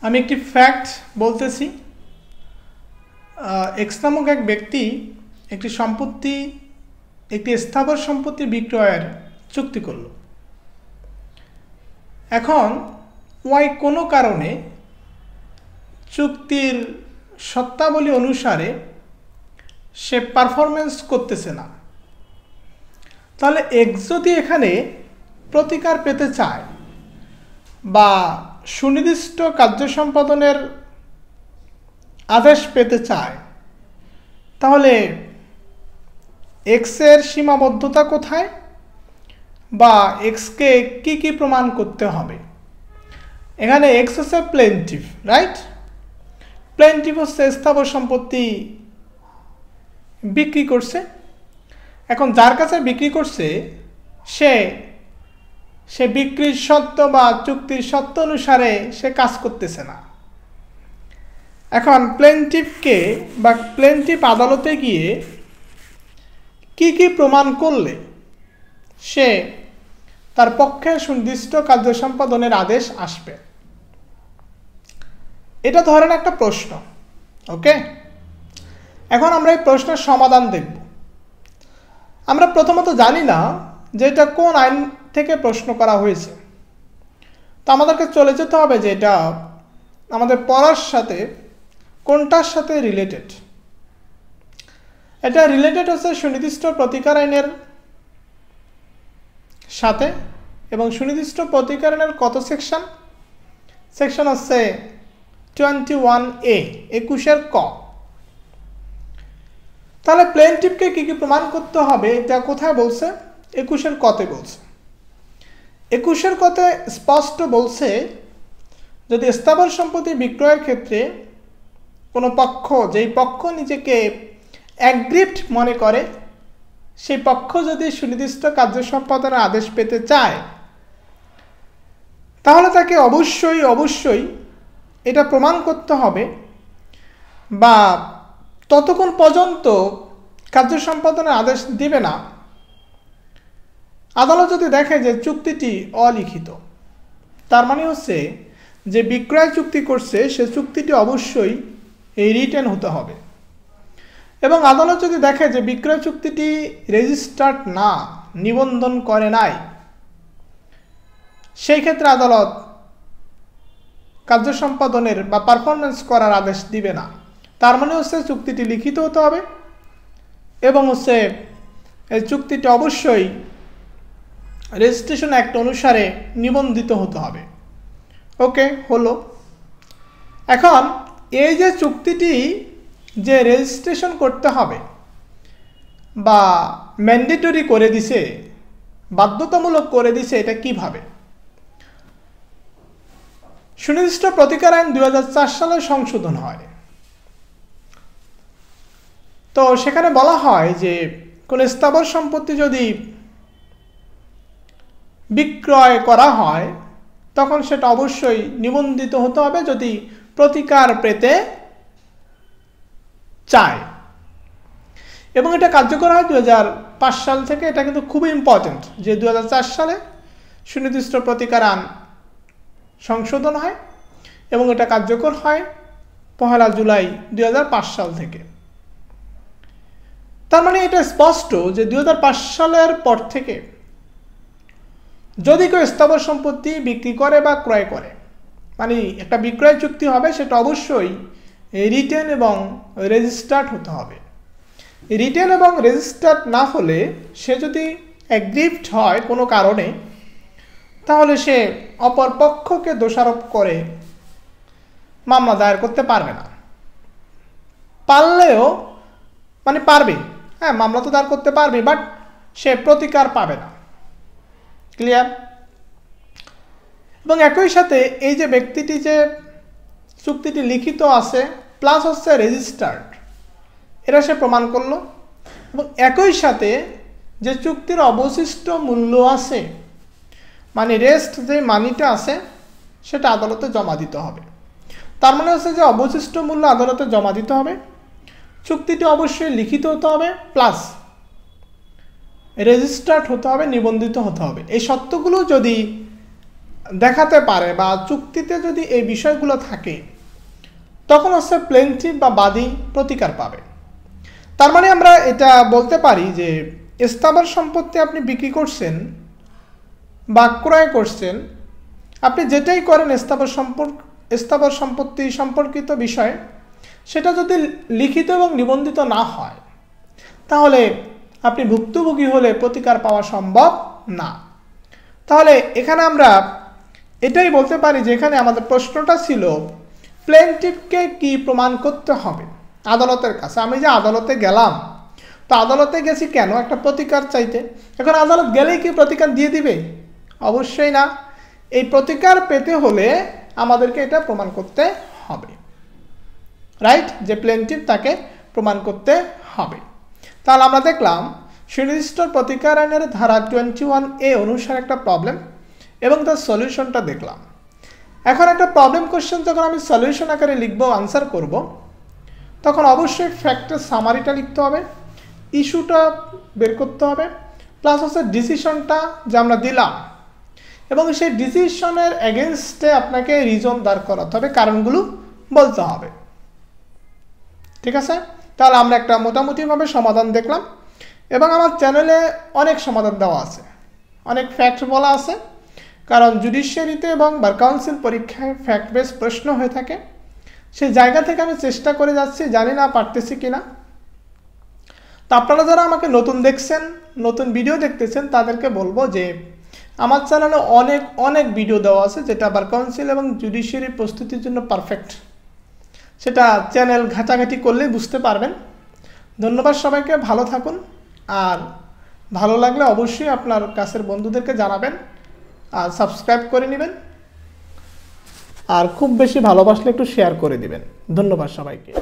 আমি একটি ফ্যাক্ট বলতেছি। এক্স নামক এক ব্যক্তি একটি সম্পত্তি, একটি স্থাবর সম্পত্তি বিক্রয়ের চুক্তি করল। এখন ওয়াই কোনো কারণে চুক্তির শর্তাবলী অনুসারে সে পারফরমেন্স করতেছে না, তাহলে এক্স যদি এখানে প্রতিকার পেতে চায় বা সুনির্দিষ্ট কার্য সম্পাদনের আদেশ পেতে চায়, তাহলে এক্সের সীমাবদ্ধতা কোথায় বা এক্সকে কি কি প্রমাণ করতে হবে? এখানে এক্স হচ্ছে প্লেন্টিভ, রাইট? প্লেন্টিভ হচ্ছে স্থাবর সম্পত্তি বিক্রি করছে। এখন যার কাছে বিক্রি করছে সে বিক্রির শর্ত বা চুক্তির শর্ত অনুসারে সে কাজ করতেছে না। এখন প্লেন্টিভকে বা প্লেন্টিভ আদালতে গিয়ে কি কি প্রমাণ করলে সে তার পক্ষে সুনির্দিষ্ট কার্য সম্পাদনের আদেশ আসবে, এটা ধরেন একটা প্রশ্ন। ওকে, এখন আমরা এই প্রশ্নের সমাধান দেখব। আমরা প্রথমত জানি না যে এটা কোন আইন থেকে প্রশ্ন করা হয়েছে, তো আমাদেরকে চলে যেতে হবে যে এটা আমাদের পড়ার সাথে কোনটার সাথে রিলেটেড। এটা রিলেটেড হচ্ছে সুনির্দিষ্ট প্রতিকার আইনের সাথে, এবং সুনির্দিষ্ট প্রতিকার আইনের কত সেকশন? সেকশন হচ্ছে 21A, 21 ক। তাহলে প্লেন্টিভকে কি কি প্রমাণ করতে হবে এটা কোথায় বলছে? 21 কতে বলছে। 21 কতে স্পষ্ট বলছে, যদি স্থাবর সম্পত্তি বিক্রয়ের ক্ষেত্রে কোনো পক্ষ, যেই পক্ষ নিজেকে অ্যাগ্রিভড মনে করে, সেই পক্ষ যদি সুনির্দিষ্ট কার্য সম্পাদনের আদেশ পেতে চায়, তাহলে তাকে অবশ্যই এটা প্রমাণ করতে হবে, বা ততক্ষণ পর্যন্ত কার্য সম্পাদনের আদেশ দিবে না আদালত যদি দেখে যে চুক্তিটি অলিখিত। তার মানে হচ্ছে যে বিক্রয় চুক্তি করছে সে চুক্তিটি অবশ্যই রিটেন হতে হবে, এবং আদালত যদি দেখে যে বিক্রয় চুক্তিটি রেজিস্টার্ড না, নিবন্ধন করে নাই, সেই ক্ষেত্রে আদালত কার্য সম্পাদনের বা পারফরমেন্স করার আদেশ দিবে না। তার মানে হচ্ছে চুক্তিটি লিখিত হতে হবে, এবং হচ্ছে এই চুক্তিটি অবশ্যই রেজিস্ট্রেশন অ্যাক্ট অনুসারে নিবন্ধিত হতে হবে। ওকে, হলো। এখন এই যে চুক্তিটি যে রেজিস্ট্রেশন করতে হবে বা ম্যান্ডেটরি করে দিছে, বাধ্যতামূলক করে দিছে, এটা কিভাবে? সুনির্দিষ্ট প্রতিকার আইন 2004 সালে সংশোধন হয়। তো সেখানে বলা হয় যে কোন স্থাবর সম্পত্তি যদি বিক্রয় করা হয় তখন সেটা অবশ্যই নিবন্ধিত হতে হবে যদি প্রতিকার পেতে চায়, এবং এটা কার্যকর হয় 2005 সাল থেকে। এটা কিন্তু খুবই ইম্পর্টেন্ট যে 2004 সালে সুনির্দিষ্ট প্রতিকার আইন সংশোধন হয়, এবং এটা কার্যকর হয় 1 জুলাই 2005 সাল থেকে। তার মানে এটা স্পষ্ট যে 2005 সালের পর থেকে যদি কেউ স্থাবর সম্পত্তি বিক্রি করে বা ক্রয় করে, মানে একটা বিক্রয় চুক্তি হবে, সেটা অবশ্যই রিটেন এবং রেজিস্টার্ড হতে হবে। রিটেন এবং রেজিস্টার্ড না হলে সে যদি অ্যাগ্রিভড হয় কোনো কারণে, তাহলে সে অপর পক্ষকে দোষারোপ করে মামলা দায়ের করতে পারবে না। পারলেও মানে পারবে, হ্যাঁ, মামলা তো দায়ের করতে পারবে, বাট সে প্রতিকার পাবে না। ক্লিয়ার? এবং একই সাথে এই যে ব্যক্তিটি যে চুক্তিটি লিখিত আছে প্লাস হচ্ছে রেজিস্টার্ড, এটা সে প্রমাণ করলো, এবং একই সাথে যে চুক্তির অবশিষ্ট মূল্য আছে, মানে রেস্ট যে মানিটা আছে, সেটা আদালতে জমা দিতে হবে। তার মানে হচ্ছে যে অবশিষ্ট মূল্য আদালতে জমা দিতে হবে, চুক্তিটি অবশ্যই লিখিত হতে হবে, প্লাস রেজিস্টার্ড হতে হবে, নিবন্ধিত হতে হবে। এই সত্যগুলো যদি দেখাতে পারে বা চুক্তিতে যদি এই বিষয়গুলো থাকে, তখন হচ্ছে প্লেনটিভ বা বাদী প্রতিকার পাবে। তার মানে আমরা এটা বলতে পারি যে স্থাবর সম্পত্তি আপনি বিক্রি করছেন বা ক্রয় করছেন, আপনি যেটাই করেন স্থাবর সম্পত্তি সম্পর্কিত বিষয়, সেটা যদি লিখিত এবং নিবন্ধিত না হয়, তাহলে আপনি ভুক্তভোগী হলে প্রতিকার পাওয়া সম্ভব না। তাহলে এখানে আমরা এটাই বলতে পারি যে এখানে আমাদের প্রশ্নটা ছিল প্লেনটিভকে কি প্রমাণ করতে হবে আদালতের কাছে। আমি যে আদালতে গেলাম, তো আদালতে গেছি কেন? একটা প্রতিকার চাইতে। এখন আদালত গেলেই কি প্রতিকার দিয়ে দিবে? অবশ্যই না। এই প্রতিকার পেতে হলে আমাদেরকে এটা প্রমাণ করতে হবে, রাইট, যে প্লেনটিভ তাকে প্রমাণ করতে হবে। তাহলে আমরা দেখলাম সুনির্দিষ্ট প্রতিকার আইনের ধারা 21A অনুসারে একটা প্রবলেম এবং তার সলিউশনটা দেখলাম। এখন একটা প্রবলেম কোশ্চেন যখন আমি সলিউশন আকারে লিখব, আনসার করব, তখন অবশ্যই ফ্যাক্টের সামারিটা লিখতে হবে, ইস্যুটা বের করতে হবে, প্লাস হচ্ছে ডিসিশনটা যে আমরা দিলাম, এবং সেই ডিসিশনের এগেনস্টে আপনাকে রিজন দাঁড় করাতে হবে, কারণগুলো বলতে হবে। ঠিক আছে? তাহলে আমরা একটা মোটামুটিভাবে সমাধান দেখলাম, এবং আমার চ্যানেলে অনেক সমাধান দেওয়া আছে, অনেক ফ্যাক্ট বলা আছে, কারণ জুডিশিয়ারিতে এবং বার কাউন্সিল পরীক্ষায় ফ্যাক্ট বেস প্রশ্ন হয়ে থাকে। সেই জায়গা থেকে আমি চেষ্টা করে যাচ্ছি, জানি না পারতেছি কিনা। তো আপনারা যারা আমাকে নতুন দেখছেন, নতুন ভিডিও দেখতেছেন, তাদেরকে বলবো যে আমার চ্যানেলে অনেক ভিডিও দেওয়া আছে যেটা বার কাউন্সিল এবং জুডিশিয়ারি প্রস্তুতির জন্য পারফেক্ট। সেটা চ্যানেল ঘাটাঘাটি করলেই বুঝতে পারবেন। ধন্যবাদ সবাইকে, ভালো থাকুন। আর ভালো লাগলে অবশ্যই আপনার কাছের বন্ধুদেরকে জানাবেন আর সাবস্ক্রাইব করে নেবেন, আর খুব বেশি ভালোবাসলে একটু শেয়ার করে দিবেন। ধন্যবাদ সবাইকে।